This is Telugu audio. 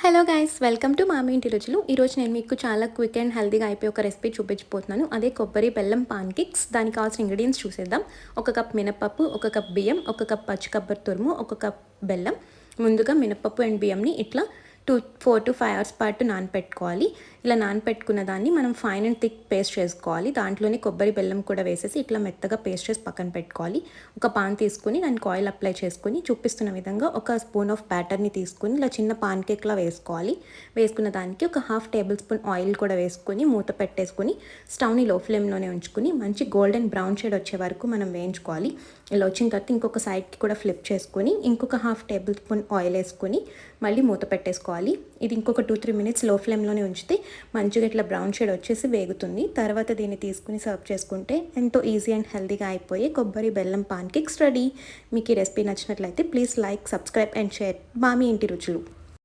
హలో గైస్, వెల్కమ్ టు మామి ఇంటి రుచులు. ఈరోజు నేను మీకు చాలా క్విక్ అండ్ హెల్తీగా అయిపోయి ఒక రెసిపీ చూపించిపోతున్నాను. అదే కొబ్బరి బెల్లం పాన్ కేక్స్. దానికి కావాల్సిన ఇంగ్రీడియంట్స్ చూసేద్దాం. 1 కప్ మినపప్పు, 1 కప్ బియ్యం, 1 కప్ పచ్చి కొబ్బరి తురుము, 1 కప్ బెల్లం. ముందుగా మినపప్పు అండ్ బియ్యంని ఇట్లా 4 to 5 hours పాటు నానపెట్టుకోవాలి. ఇలా నానపెట్టుకున్న దాన్ని మనం ఫైన్ అండ్ థిక్ పేస్ట్ చేసుకోవాలి. దాంట్లోనే కొబ్బరి బెల్లం కూడా వేసేసి ఇట్లా మెత్తగా పేస్ట్ చేసి పక్కన పెట్టుకోవాలి. ఒక పాన్ తీసుకుని దానికి ఆయిల్ అప్లై చేసుకుని చూపిస్తున్న విధంగా ఒక స్పూన్ ఆఫ్ బ్యాటర్ని తీసుకుని ఇలా చిన్న పాన్ కేక్లా వేసుకోవాలి. వేసుకున్న దానికి ఒక 1/2 టేబుల్ స్పూన్ ఆయిల్ కూడా వేసుకొని మూత పెట్టేసుకొని స్టవ్ని లో ఫ్లేమ్లోనే ఉంచుకుని మంచి గోల్డెన్ బ్రౌన్ షేడ్ వచ్చే వరకు మనం వేయించుకోవాలి. ఇలా వచ్చిన తర్వాత ఇంకొక సైడ్కి కూడా ఫ్లిప్ చేసుకొని ఇంకొక 1/2 టేబుల్ స్పూన్ ఆయిల్ వేసుకొని మళ్ళీ మూత పెట్టేసుకోవాలి. ఇది ఇంకొక 2-3 మినిట్స్ లో ఫ్లేమ్లోనే ఉంచితే మంచిగా ఇట్లా బ్రౌన్ షేడ్ వచ్చేసి వేగుతుంది. తర్వాత దీన్ని తీసుకుని సర్వ్ చేసుకుంటే ఎంతో ఈజీ అండ్ హెల్తీగా అయిపోయే కొబ్బరి బెల్లం పాన్ కేక్స్ రెడీ. మీకు ఈ రెసిపీ నచ్చినట్లయితే please like, subscribe and share. మామి ఇంటి రుచులు.